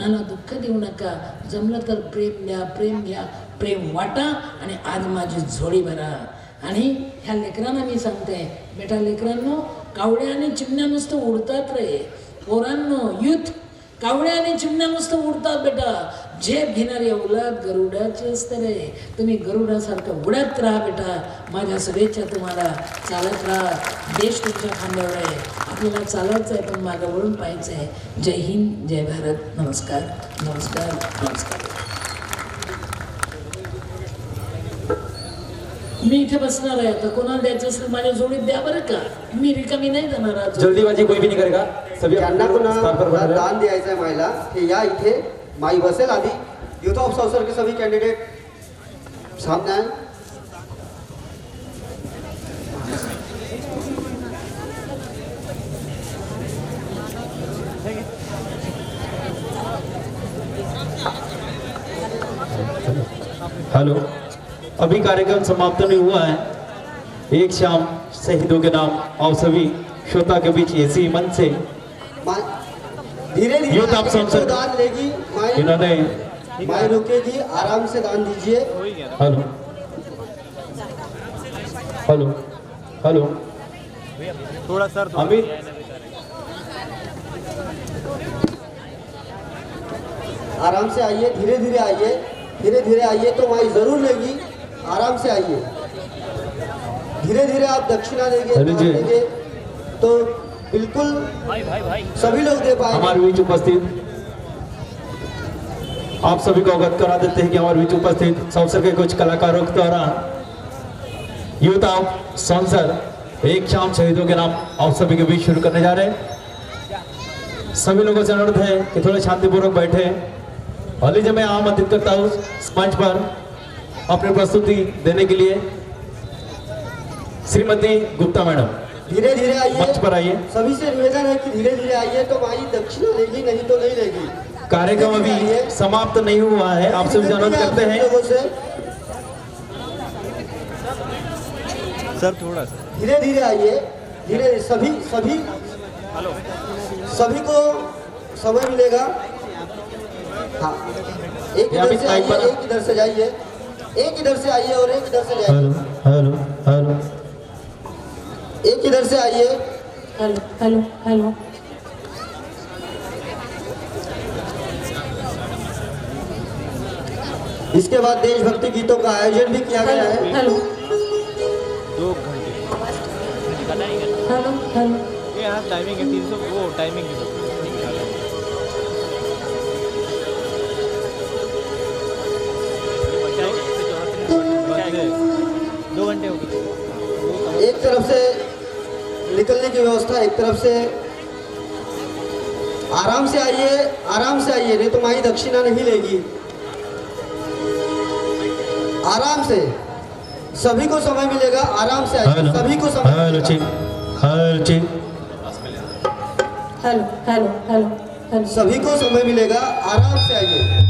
मला दुःख देऊ नका, जमलं तर प्रेम द्या, प्रेम घ्या, प्रेम वाटा आणि आज माझी झोळी भरा. आणि ह्या लेकरांना मी सांगते, बेटा लेकरांनो, कावड्या आणि चिमण्या नुसतं उडतात रे. पोरांनो, युथ, कावड्या आणि चिमण्या नुसतं उडतात बेटा. झेप घेणारी औलाद गरुडाची असते रे. तुम्ही गरुडासारखं उडत राहा बेटा. माझ्या शुभेच्छा तुम्हाला. चालत राहा, देश तुमच्या खांद्यावर आहे. आपल्याला चालायचं आहे, पण मागं वळून पाहायचं आहे. जय हिंद, जय भारत. नमस्कार, नमस्कार, नमस्कार. मी इथे बसणार आहे. आता कोणाला द्यायचं असेल माझ्या जोडीत द्या बरं का. मी रिकामी नाही जाणार आज. जल्दीबाजी कोई भी नहीं करेगा. सभी ज्यांना कोणा दान द्यायचं आहे माईला, ते या इथे. माई बसेल आधी. यूथ ऑफ सौसर के सभी कैंडिडेट सामने आए. हेलो, अभी कार्यक्रम समाप्त नहीं हुआ है. एक शाम शहीदों के नाम और सभी श्रोता के बीच ऐसी मन से धीरे धीरे यूथ ऑफ सौसर दान लेगी माई. इन्होंने माई रुकेगी, आराम से दान दीजिए. हेलो हेलो हेलो थोड़ा सर अमित, आराम से आइए, धीरे धीरे आइए, धीरे धीरे आइए तो माई जरूर लेगी. आराम से आइए. धीरे धीरे आप दक्षिणा देंगे तो बिल्कुल सभी लोग दे पाएंगे. हमारे बीच उपस्थित आप सभी को अवगत करा देते हैं कि हमारे बीच उपस्थित सौसर के कुछ कलाकारों के द्वारा यूथ ऑफ सौसर एक शाम शहीदों के नाम आप सभी के बीच शुरू करने जा रहे हैं. सभी लोगों से अनुरोध है कि थोड़ा शांतिपूर्वक बैठे. और लीजिए मैं आमंत्रित करता हूँ मंच पर अपनी प्रस्तुति देने के लिए श्रीमती गुप्ता मैडम. धीरे धीरे आइए, मंच पर आइए. सभी से निवेदन है कि धीरे धीरे आइए तो माई दक्षिणा लेगी, नहीं तो नहीं लेगी. कार्यक्रम अभी समाप्त नहीं हुआ है. आप सभी से अनुरोध करते हैं लोगों से सर थोड़ा सा धीरे धीरे आइए. धीरे सभी सभी सभी को समय मिलेगा. हाँ, एक इधर से आइए, एक इधर से जाइए, एक इधर से आइए और एक इधर से जाइए. हेलो हेलो हेलो, एक इधर से आइए. Hello hello hello. इसके बाद देशभक्ति गीतों का आयोजन भी किया गया है. हेलो 2 घंटे हेलो हेलो. ये यहाँ टाइमिंग है 300 वो टाइमिंग है. 2 घंटे हो गए. एक तरफ से निकलने की व्यवस्था, एक तरफ से आराम से आइए, आराम से आइए, नहीं तो माई दक्षिणा नहीं लेगी. आराम से सभी को समय मिलेगा. आराम से आइए, सभी को समय हेलो मिलेगा. चिक, हेलो चिक. Hello hello hello hello. सभी को समय मिलेगा. आराम से आइए.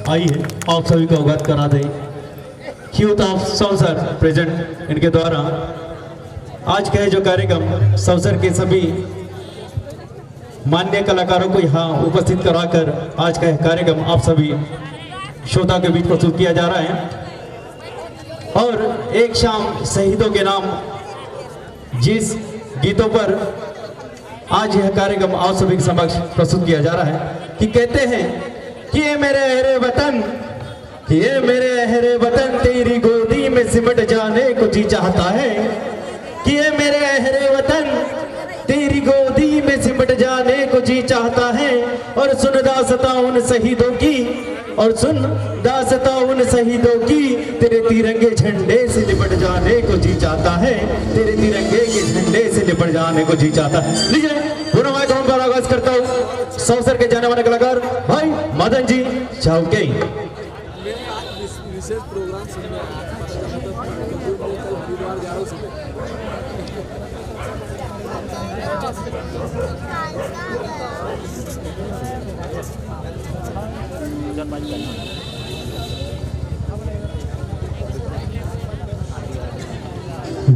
आइए आप सभी को अवगत करा दें। यूथ ऑफ सौसर प्रेजेंट इनके द्वारा आज का जो कार्यक्रम सौसर के सभी मान्य कलाकारों को यहाँ उपस्थित कराकर आज का कार्यक्रम आप सभी श्रोता के बीच प्रस्तुत किया जा रहा है। और एक शाम शहीदों के नाम जिस गीतों पर आज यह कार्यक्रम आप सभी के समक्ष प्रस्तुत किया जा रहा है कि कहते हैं कि ये मेरे अहरे वतन, ये मेरे अहरे वतन तेरी गोदी में सिमट जाने को जी चाहता है, कि ये मेरे अहरे वतन तेरी गोदी में सिमट जाने को जी चाहता है। और सुन दास्तां उन शहीदों की, और सुन दास्तां उन शहीदों की, तेरे तिरंगे झंडे से लिपट जाने को जी चाहता है, तेरे तिरंगे के झंडे से लिपट जाने को जी चाहता है। लीजिए पूरा माइक्रोफोन पर आगाज करता हूँ सौसर के जाने वाले कलाकार भाई मदन जी चावके। विशेष प्रोग्राम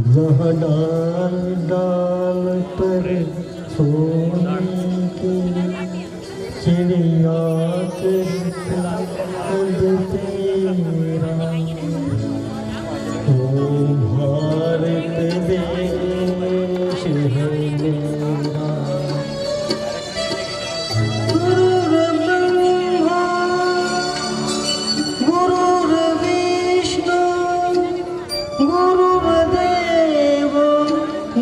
जहाँ डाल डाल पर सोने की चिड़िया तेरा ओ भारत देश है मेरा। गुरुर्विष्णु गुरुर्देव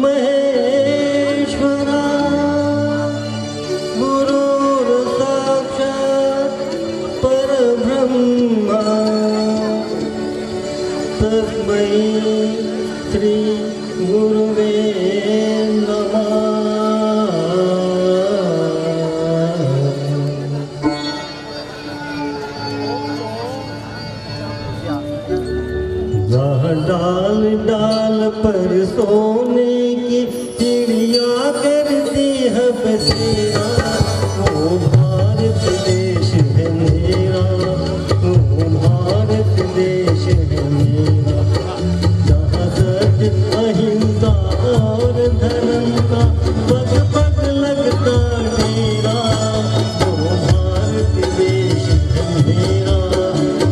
महेश्वरा, गुरुर्साक्षात् परब्रह्मा, तस्मै श्री गुरुवे नमः। जहाँ डाल डाल पर सोने की चिड़िया करती है बसेरा, वो भारत देश है मेरा, वो भारत देश है मेरा। जहाँ सत्य अहिंसा और धर्म का पग पग लगता डेरा, वो भारत देश है मेरा,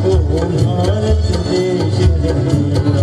वो भारत देश है मेरा।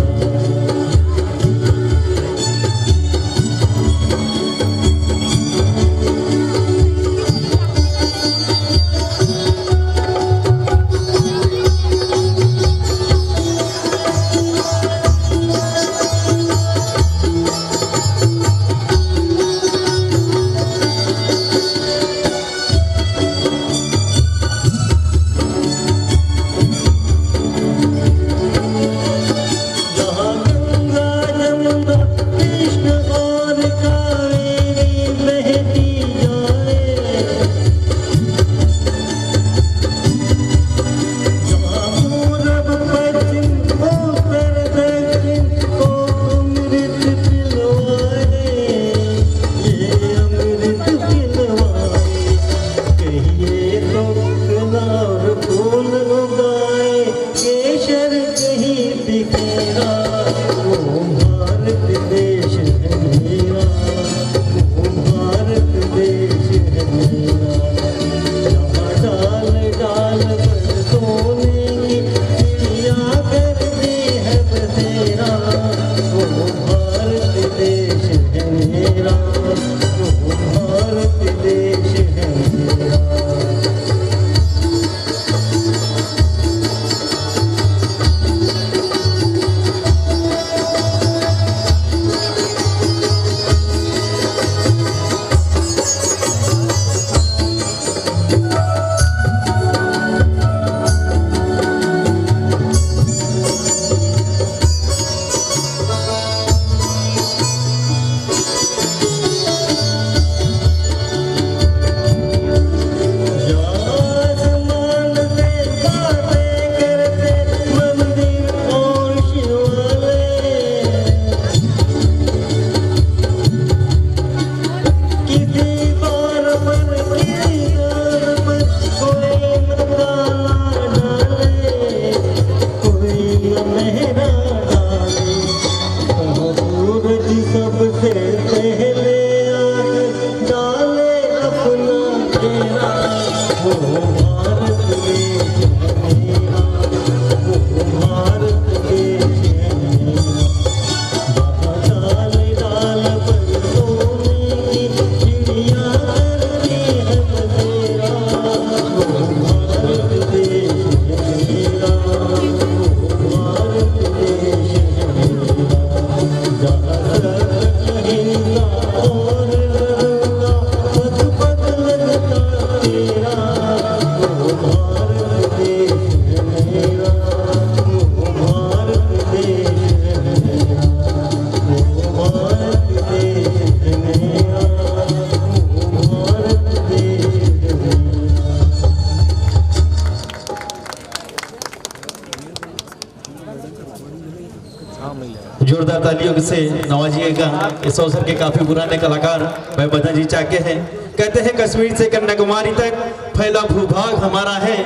जोरदार तालियों से नवाजिएगा इस अवसर के काफी पुराने कलाकार भाई मदन जी चाके हैं। कहते हैं कश्मीर से कन्याकुमारी तक फैला भूभाग हमारा है,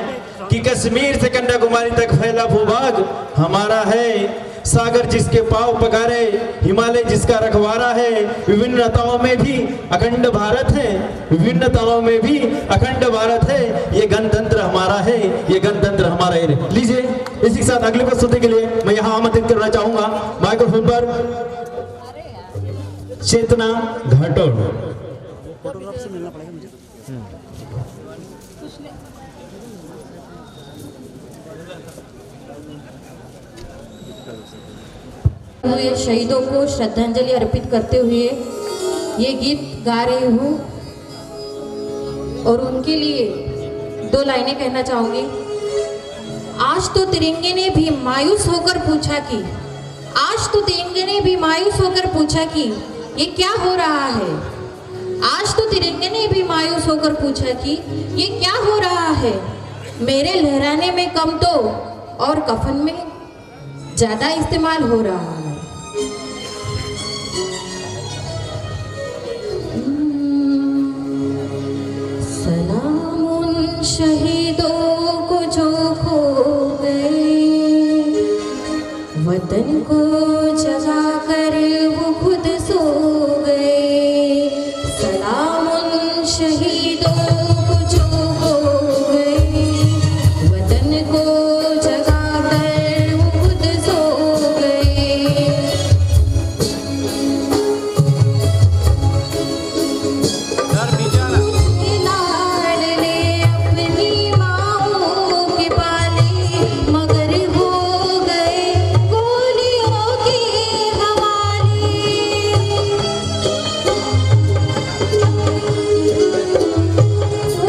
कि कश्मीर से कन्याकुमारी तक फैला भूभाग हमारा है। सागर जिसके पांव पगारे, हिमालय जिसका रखवारा है। विभिन्नताओं में भी अखंड भारत है, विभिन्नताओं में भी अखंड भारत है। ये गणतंत्र हमारा है, ये गणतंत्र हमारा है। लीजिए इसी के साथ अगले प्रस्तुति के लिए मैं यहाँ आमंत्रित करना चाहूंगा माइक्रोफोन पर चेतना घाटोड़। हुए शहीदों को श्रद्धांजलि अर्पित करते हुए ये गीत गा रही हूँ और उनके लिए 2 लाइनें कहना चाहूंगी। आज तो तिरंगे ने भी मायूस होकर पूछा कि आज तो तिरंगे ने भी मायूस होकर पूछा कि ये क्या हो रहा है। आज तो तिरंगे ने भी मायूस होकर पूछा कि ये क्या हो रहा है। मेरे लहराने में कम तो और कफन में ज्यादा इस्तेमाल हो रहा है। सलाम उन शहीदों को जो खो गए, वतन को जगा कर वो खुद सो गए। सलाम उन शहीदों को जो खो गए, वतन को जगा कर वो खुद सो गए। लाडले अपनी माओ के पाले, मगर हो गए गोलियों के हवाले।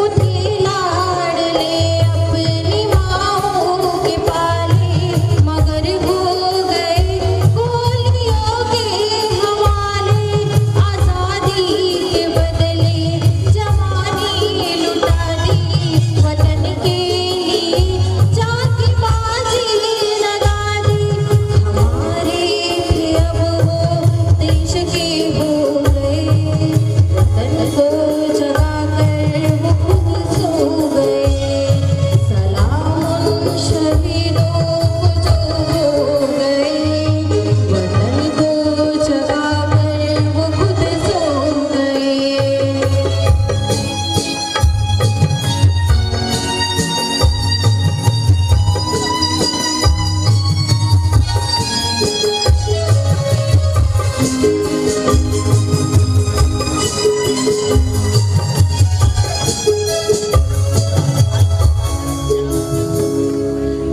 उठे लाडले अपनी माओ के पाले, मगर हो गए गोलियों के हवाले। आजादी के बदले जवानी लुटा दी, वतन के लिए जान की बाजी लगा दी। हमारे थे अब वो देश के हो गए, वतन को जगा कर वो खुद सो गए। सलाम उन शहीदों को जो हो गए, वतन को जगा कर वो खुद सो गए।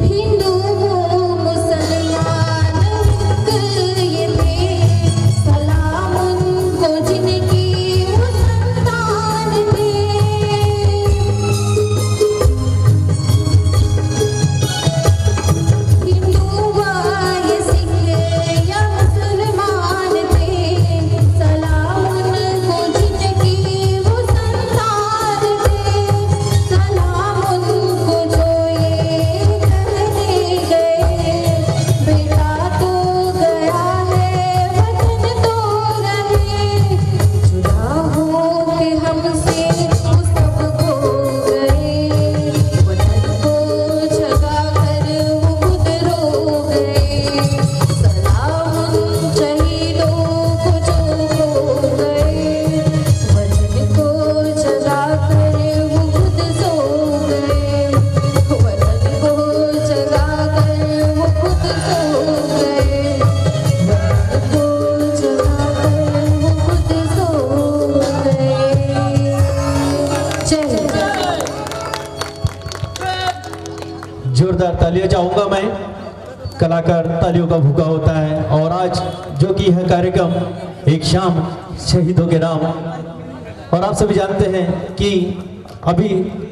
हिंदू मुसलमान ये थे, सलाम उनको जिनकी वो संतान थे। हिंदू या सिख या मुसलमान थे, सलाम उनको जिनकी वो संतान थे। सलाम उनको जो ये कहने गए, बेटा तो गया है वतन तो रहे। जुदा हो के हमसे वो सब खो गए, वतन को जगा कर वो खुद रो गए। सलाम उन शहीदों को जो खो गए, वतन को जगा कर वो खुद सो गए। वतन को जगा कर वो खुद सो गए, वतन को जगा कर वो खुद सो गए। जय हिंद। जोरदार तालियां चाहूंगा मैं कलाकार तालियों का भूखा होता है। और आज जो कि यह कार्यक्रम एक शाम शहीदों के नाम, और आप सभी जानते हैं कि अभी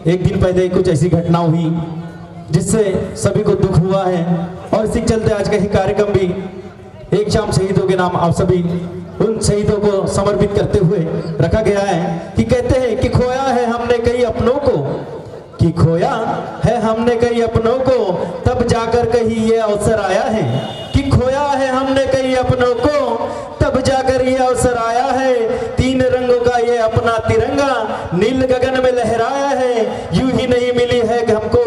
एक दिन पहले कुछ ऐसी घटना हुई जिससे सभी को दुख हुआ है, और इसी के चलते आज का ही कार्यक्रम भी एक शाम शहीदों के नाम आप सभी उन शहीदों को समर्पित करते हुए रखा गया है। कि कहते हैं कि खोया है हमने कई अपनों को, कि खोया है हमने कई अपनों को, तब जाकर कहीं ये अवसर आया है। कि खोया है हमने कई अपनों को, तब जाकर ये अवसर आया है। तीन रंगों का ये अपना तिरंगा नील गगन में लहराया है। यूं ही नहीं मिली है हमको,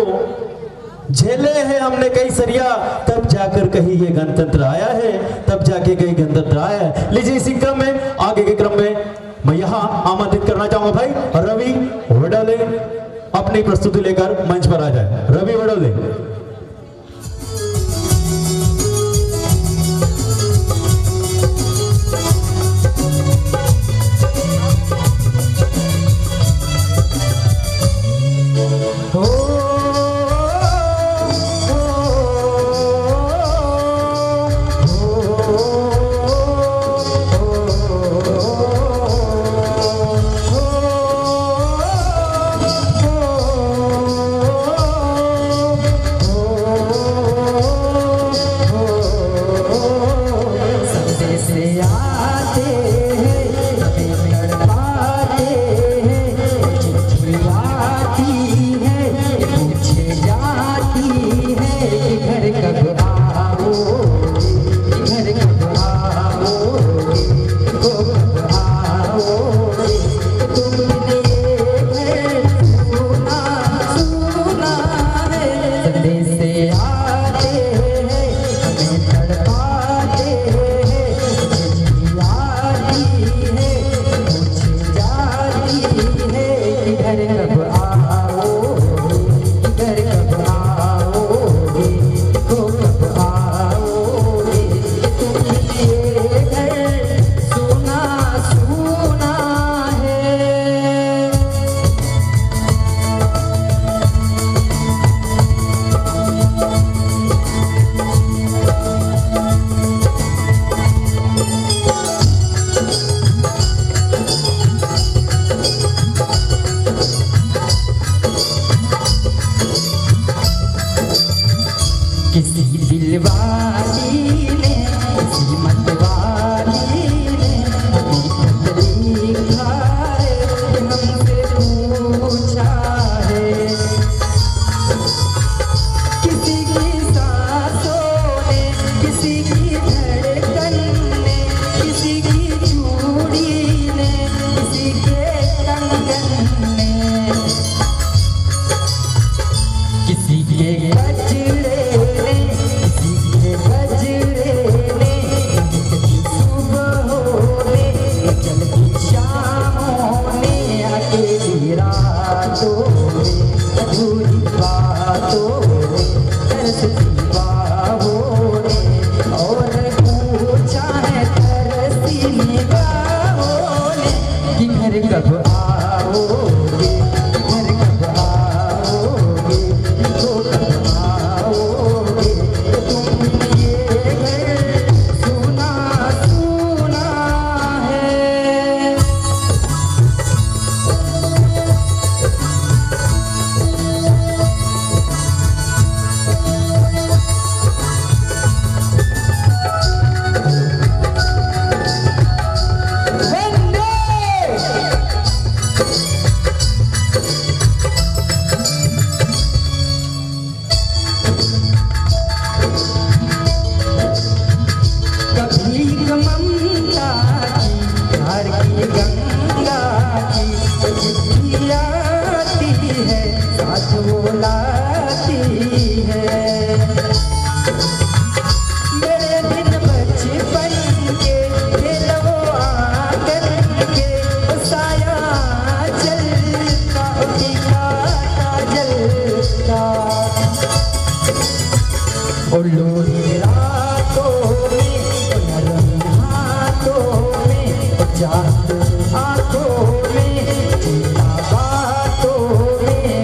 झेले हैं हमने कई सरिया, तब जाकर कहीं ये गणतंत्र आया है, तब जाके कहीं गणतंत्र आया है। लीजिए इसी क्रम में आगे के क्रम में मैं यहाँ आमंत्रित करना चाहूंगा भाई रवि वडोले अपनी प्रस्तुति लेकर मंच पर आ जाए। रवि वडोले।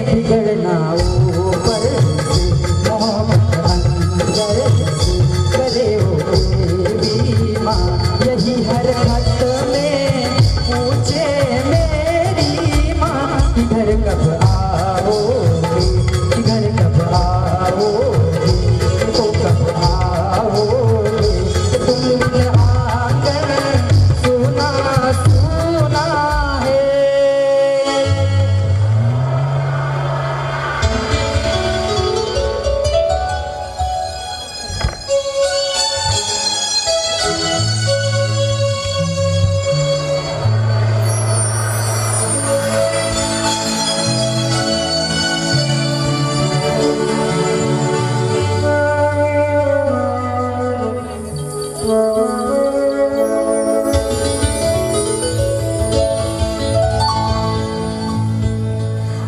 बिगड़ना ऊपर से मोहब्बत अंदर से खत में पूछे मेरी माँ इधर कब आओगे, इधर कब आओगे, तो कब आओगे, तुमने आकर सुना सुना है।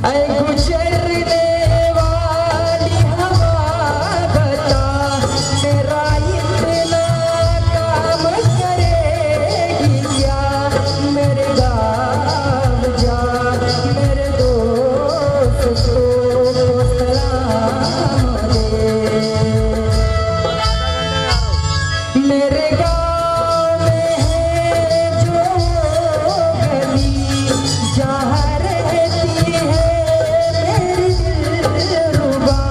ऐ गुजरने वाली हवा बता, मेरा इतना काम करेगी क्या, मेरे गाँव जा, मेरे दोस्त को सलाम दे। मेरे गाँव में है जो गली जहाँ रहती है मेरी दिलरुबा,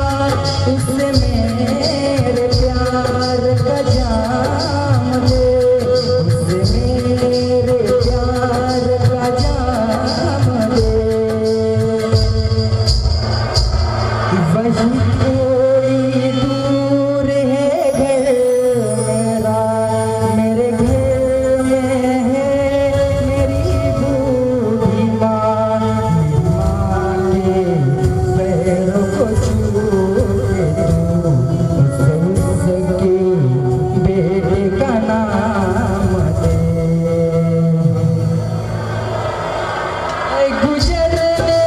उससे मेरे प्यार का जाम ले, उससे मेरे प्यार का जाम ले। वही थोड़ी दूर है घर मेरा, मेरे घर में है मेरी बूढ़ी माँ, मेरी माँ के पैरों को छू के तू उसके बेटे का नाम दे। ऐ गुजरने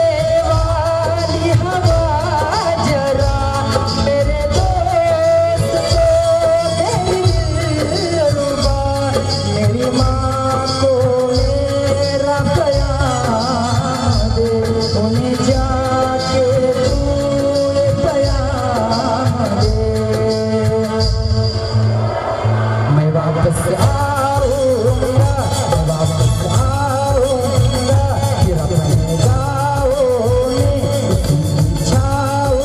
वाली हवा जरा, मेरे दोस्त को मेरी दिलरुबा, मेरी माँ को मेरा प्यार दे, उन्हें जाके तू प्यार दे। मैं वापस आऊँगा, मैं वापस आऊँगा, फिर अपने गाँव में छाओ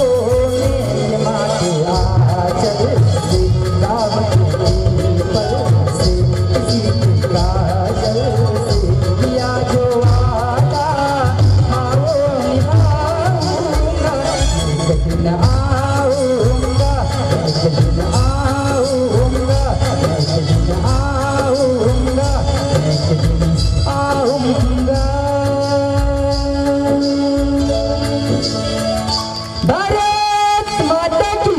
में माँ के आंचल से, गाँव के पर से, किसी के काजल से, किया जो वादा आओ निभाऊँगा। एक दिन आऊँगा, एक दिन आऊँगा, एक दिन आऊँगा, एक दिन आऊँगा। भारत माता की।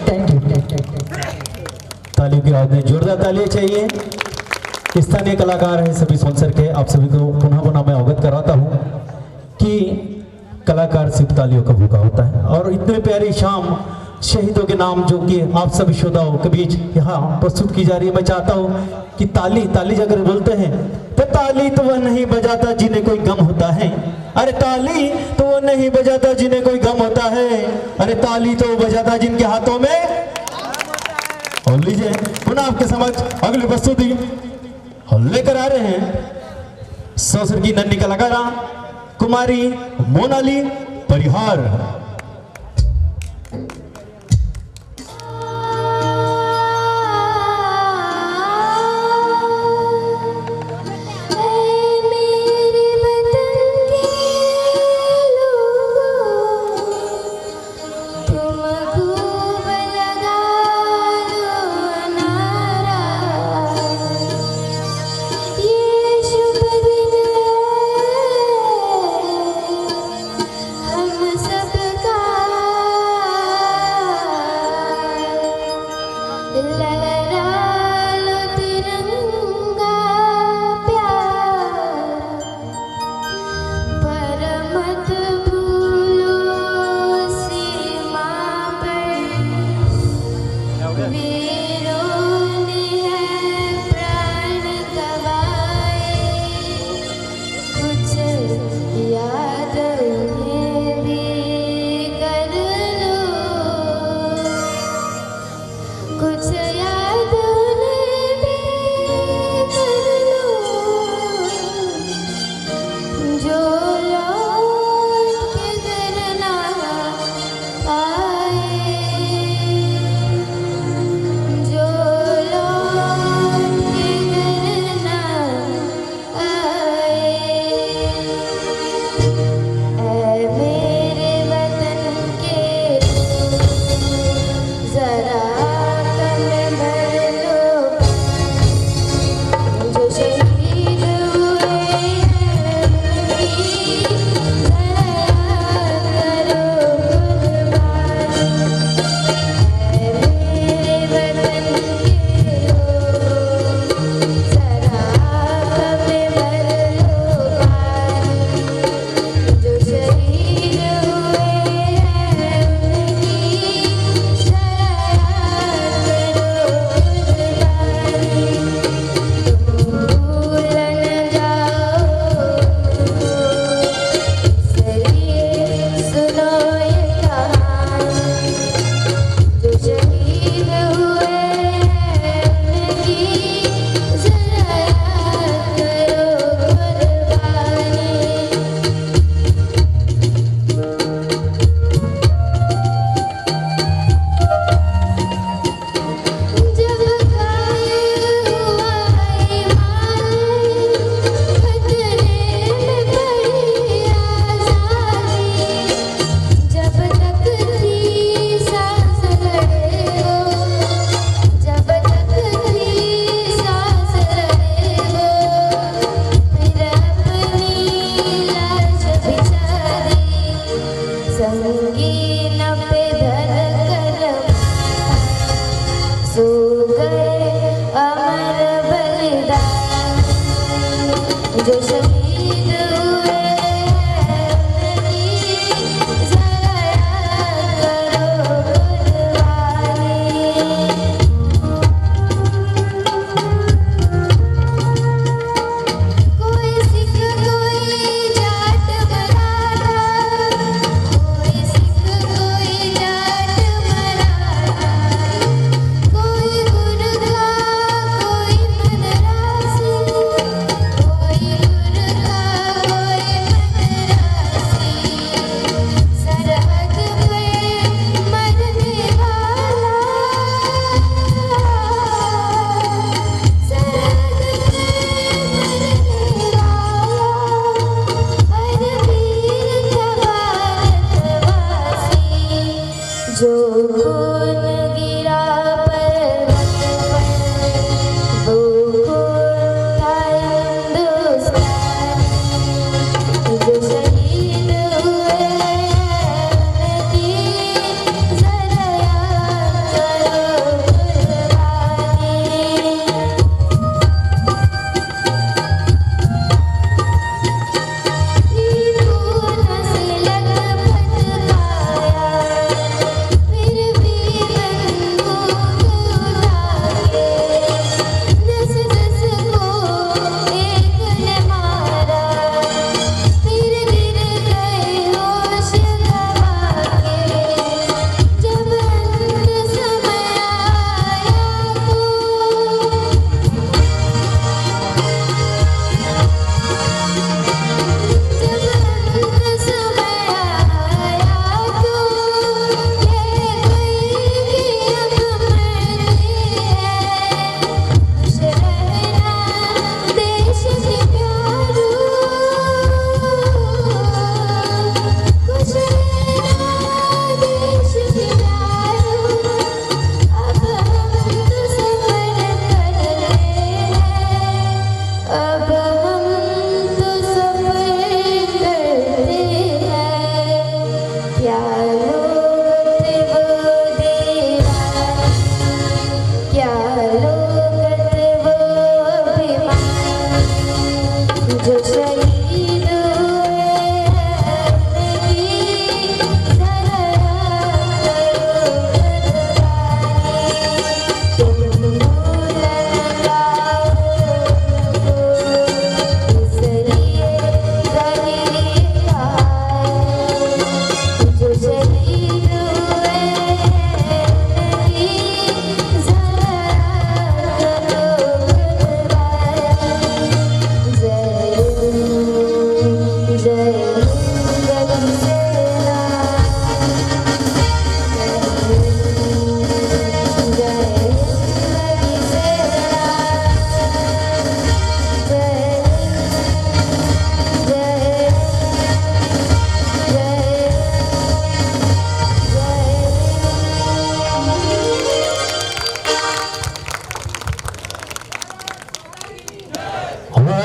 Thank you. तालियों की आवाज में जोरदार तालियां चाहिए। स्थानीय कलाकार हैं सभी स्पॉन्सर के, आप सभी को पुनः पुनः मैं अवगत कराता हूँ कि कलाकार सिर्फ तालियों का भूखा होता है। और इतने प्यारी शाम शहीदों के नाम जो कि आप सभी श्रोताओं के बीच यहाँ प्रस्तुत की जा रही है, मैं चाहता हूँ कि ताली ताली अगर बोलते हैं तो ताली तो वह नहीं बजाता जिन्हें कोई गम होता है, अरे ताली तो वो नहीं बजाता जिन्हें कोई गम होता है, अरे ताली तो वो बजाता जिनके हाथों में। और लीजिए पुनः आपके समक्ष अगली प्रस्तुति लेकर आ रहे हैं ससुर की नन्ही कलाकारा कुमारी मोनाली परिहार। हम सब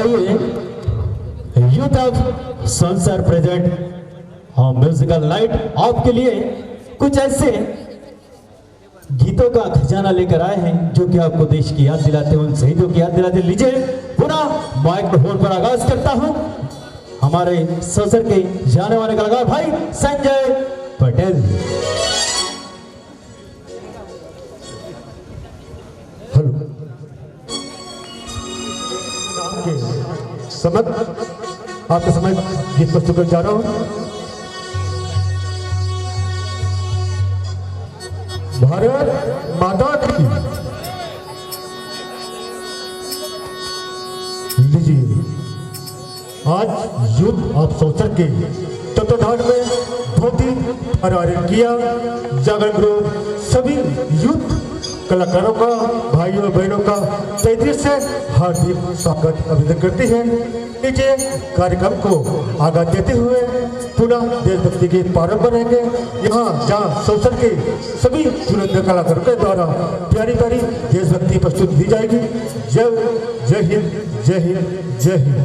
आइए यूथ ऑफ संसार प्रेजेंट हम म्यूजिकल नाइट आपके लिए कुछ ऐसे गीतों का खजाना लेकर आए हैं जो कि आपको देश की याद दिलाते हैं, उन शहीदों की याद दिलाते हैं। लीजिए पुनः माइक्रोफोन पर आगाज करता हूं हमारे ससुर के जाने वाले कलाकार भाई संजय पटेल। समझ आपके समय गीत प्रस्तुत कर जा रहा हूं। भारत माता की। लीजिए आज युद्ध आप संसद के तत्वाधान में बहुत ही आयोजन किया। जागरण ग्रुप सभी युद्ध कलाकारों का भाइयों और बहनों का तहे से हार्दिक स्वागत अभिनंदन करती है। नीचे कार्यक्रम को आगाज देते हुए पुनः देशभक्ति के प्रारंभ करेंगे। यहाँ जहाँ संसद के सभी चुनिंदा कलाकारों के द्वारा प्यारी प्यारी देशभक्ति प्रस्तुत की जाएगी। जय जय हिंद, जय हिंद, जय हिंद।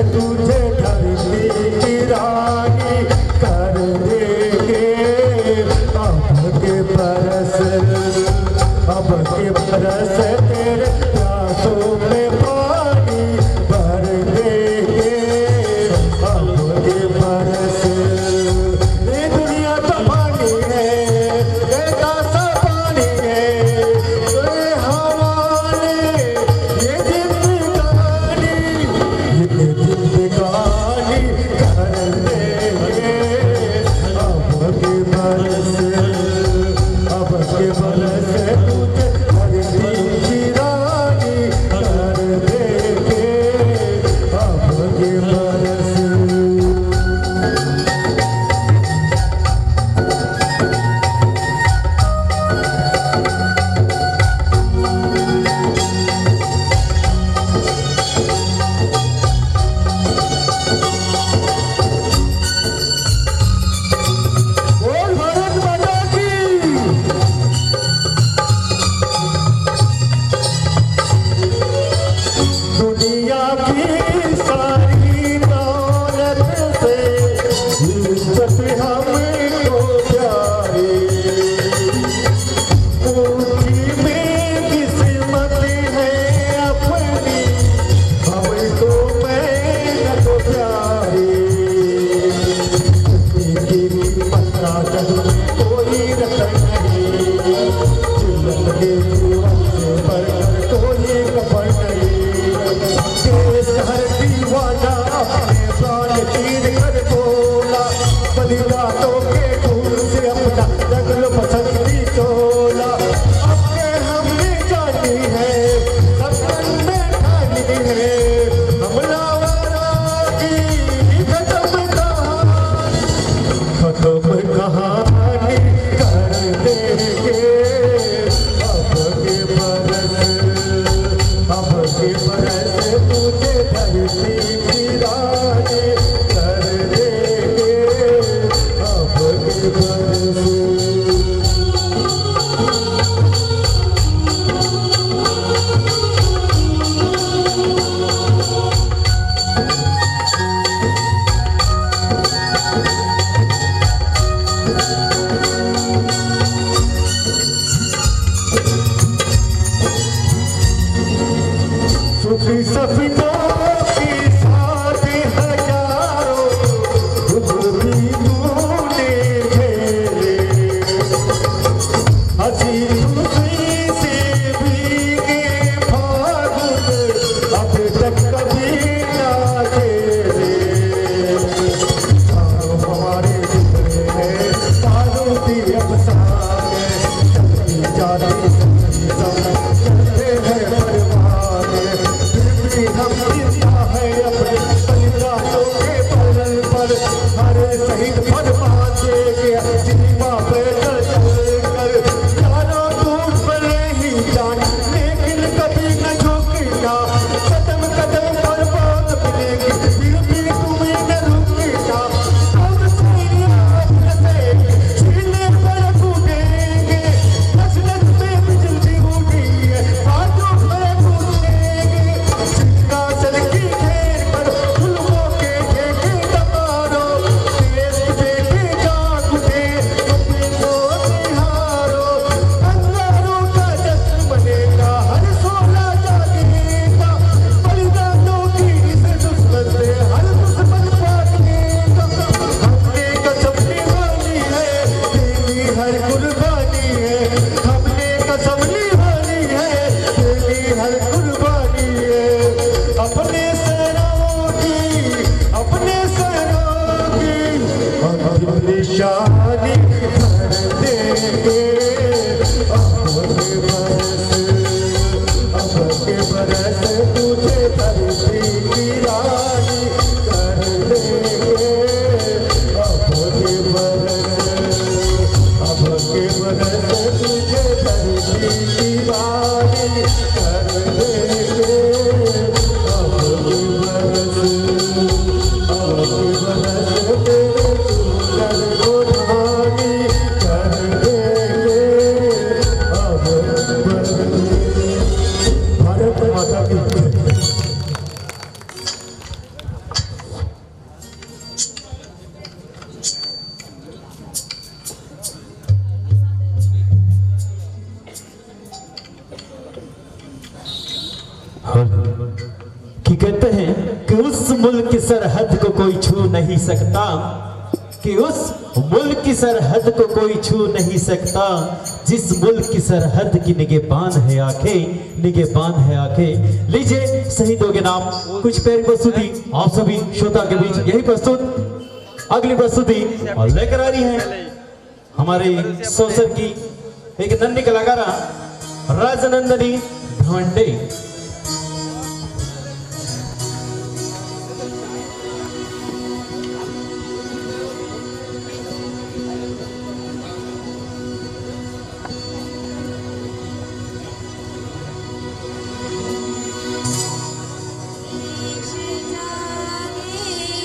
तुझे धरती की रानी कर देंगे। अब के बरस तेरे प्यासों में पानी भर देंगे। अब के बरस ये दुनिया तो पानी है, ऐसा पानी है, ये हवाले ये जिंदगानी कर देंगे। अब के बरस तुझे धरती की रानी कर देंगे। अब के बरस बोल भारत माता की। दुनिया की सारी दौलत से इज्जत हमको प्यारी। ऊंची में किस्मत है अपनी, हमको मेहनत प्यारी। पत्ता जग कोई रतन नहीं, चिल्लत के जीवन से बढ़कर कोई कपड़ नहीं। देश हर दीवाना अपने प्राण चीर कर बोला, बलिदानों के खून से अपना जंगल पसंदी तोला। अपने हमने जानी है, सपन में ठानी है, हमलावरों की खत्म कहानी कर देंगे। अब के बरस तुझे धरती की रानी कर देंगे। अब के बरस सुखी सपनों की साथ हजारों दुख भी तूने झेले। हंसी खुशी से भीगे फागुन अब तक कभी ना खेले। हमारे जितने हैं सालों की अफसाने, चलती जाती चलते हैं परवाने। हम जिंदा है अपने बलिदानों के बल पर, हर शहीद पर बांधे गया सीमा पे चल कर। जाना दूर भले ही जान लेके कि कहते हैं कि उस मुल्क की सरहद को कोई छू नहीं सकता, कि उस मुल्क की सरहद को कोई छू नहीं सकता, जिस मुल्क की सरहद की निगहबान है आंखें, निगहबान है आंखें। लीजिए शहीदों के नाम कुछ प्यारी प्रस्तुति आप सभी श्रोता के बीच यही प्रस्तुत अगली प्रस्तुति और लेकर आ रही है हमारे सौसर की एक नन्ही कलाकारा राजनंदनी धांडे।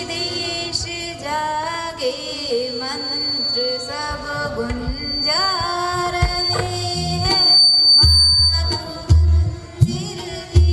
देश जागे मंत्र सब गुंजा रहे हैं, मातृ मंदिर की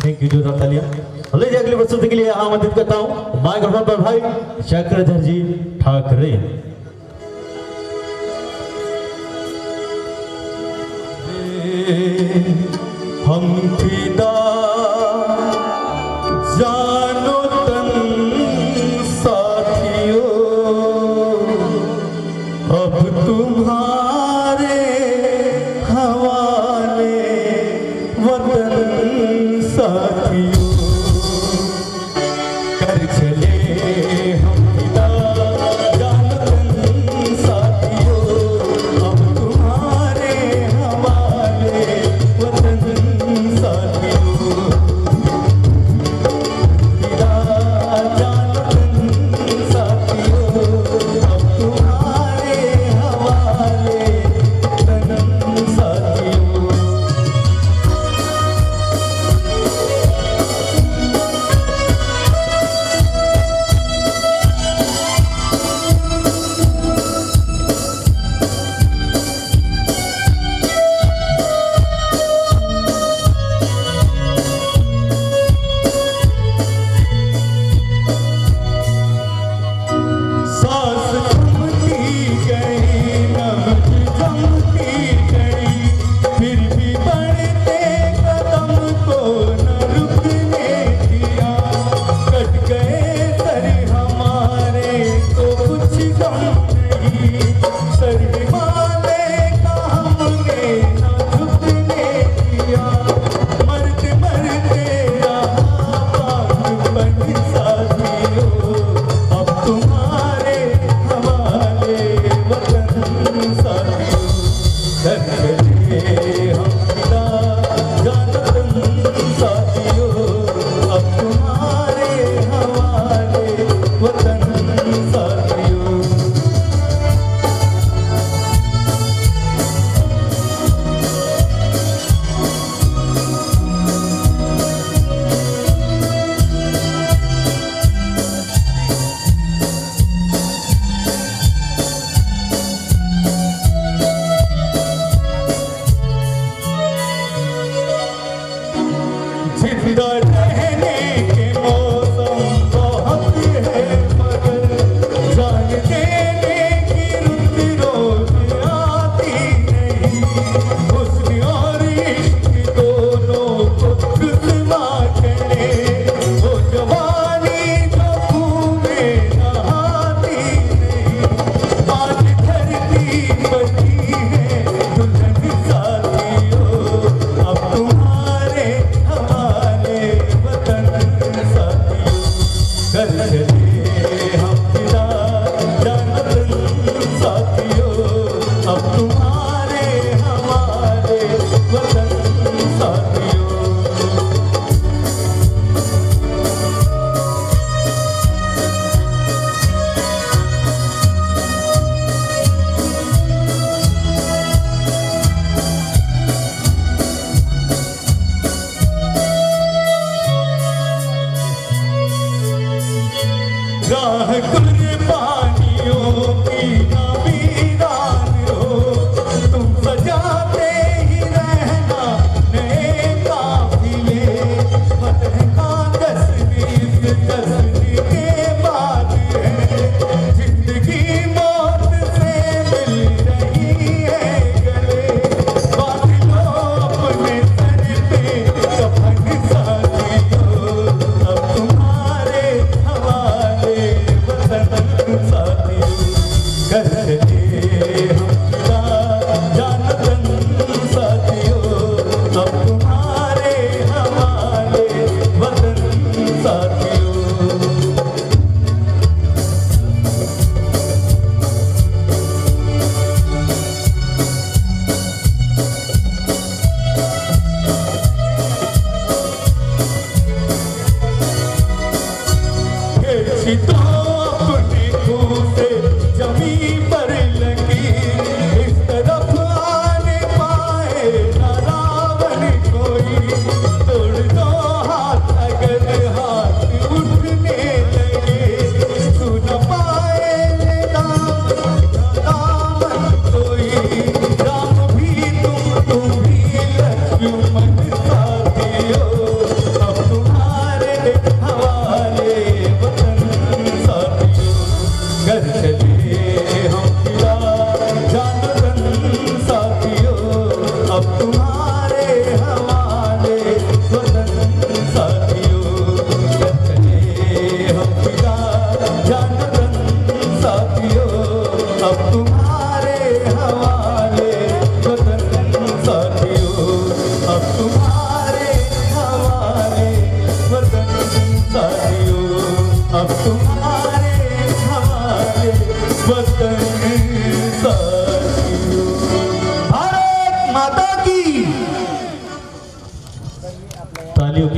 थैंक यू जोरदार तालियां। लीजिए अगली प्रस्तुति के लिए आमंत्रित करता हूँ माइक्रोफोन पर भाई चक्रधर जी ठाकरे। हम फिदा जानो तन साथियों, अब तुम्हारे हवाले वतन साथियों। कर चले हम फिदा जानो तन साथियों, अब तुम्हारे हवाले वतन साथियों।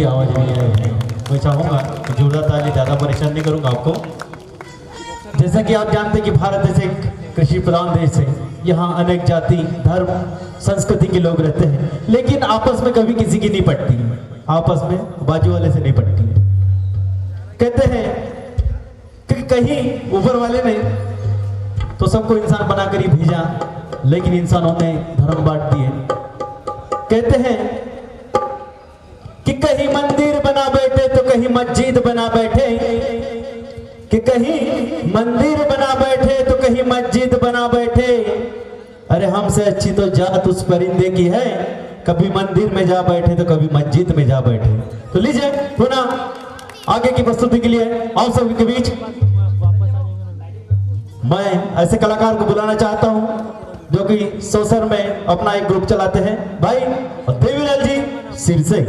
की आवाज़ नहीं आई है। मैं चाहूँगा कि जोरदार ताली, ज़्यादा परेशान नहीं करूँगा आपको। जैसा कि आप जानते हैं कि भारत देश एक कृषि प्रधान देश है। यहाँ अनेक जाति, धर्म, संस्कृति के लोग रहते हैं, लेकिन आपस में कभी किसी की नहीं पटती, आपस में बाजू वाले से नहीं पटती। कहते हैं कि कहीं ऊपर वाले ने तो सबको इंसान बनाकर ही भेजा, लेकिन इंसानों ने धर्म बांट दिए। कहते हैं कि कहीं मंदिर बना बैठे तो कहीं मस्जिद बना बैठे, कि कहीं मंदिर बना बैठे तो कहीं मस्जिद बना बैठे। अरे हमसे अच्छी तो जात उस परिंदे की है, कभी मंदिर में जा बैठे तो कभी मस्जिद में जा बैठे। तो लीजिए पुनः आगे की प्रस्तुति के लिए आप सभी के बीच मैं ऐसे कलाकार को बुलाना चाहता हूं जो कि सौसर में अपना एक ग्रुप चलाते हैं, भाई देवीलाल जी सिरसे।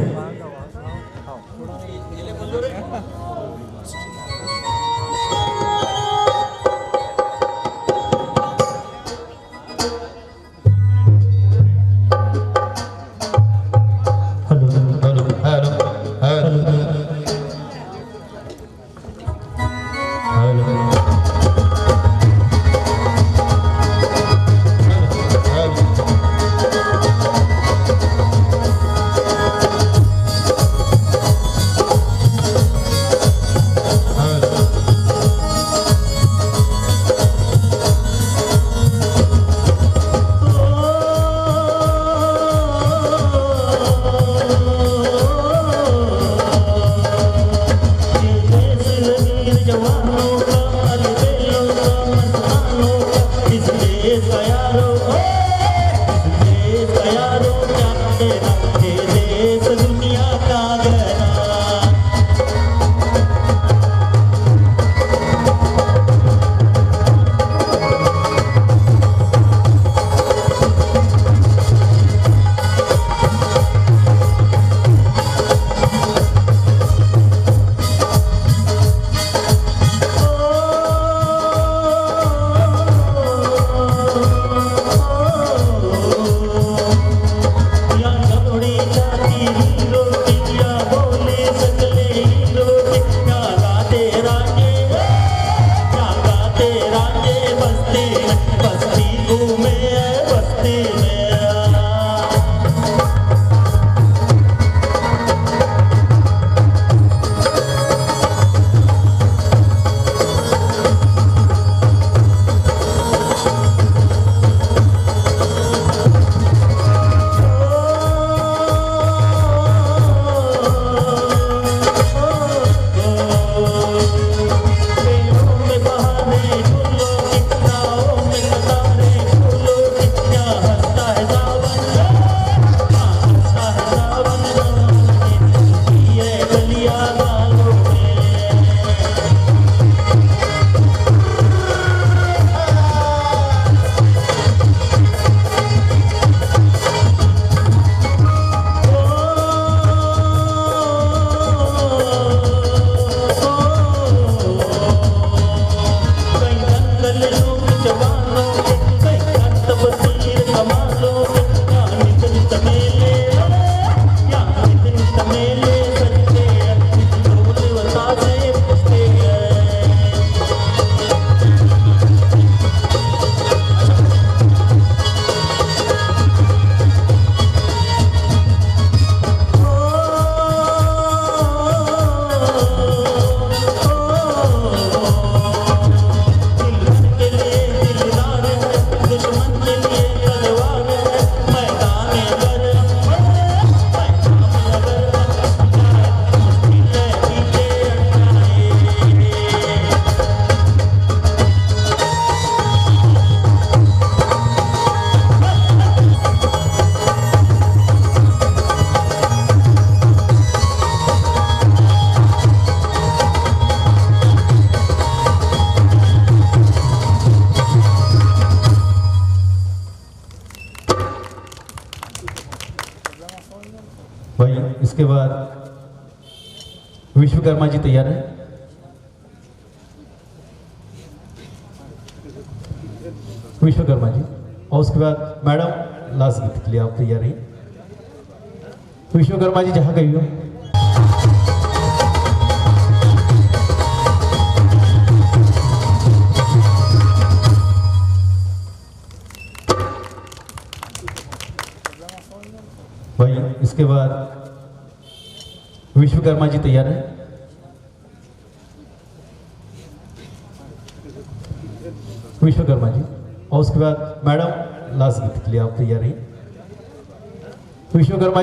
भाई इसके बाद विश्वकर्मा जी तैयार है। विश्वकर्मा जी, और उसके बाद मैडम लास्ट गीत के लिए आप तैयार हैं। विश्वकर्मा जी जहाँ गई हो। भाई इसके बाद विश्वकर्मा जी तैयार है। विश्वकर्मा जी, और उसके बाद मैडम लास्ट गीत के लिए आप तैयार हैं। विश्वकर्मा जी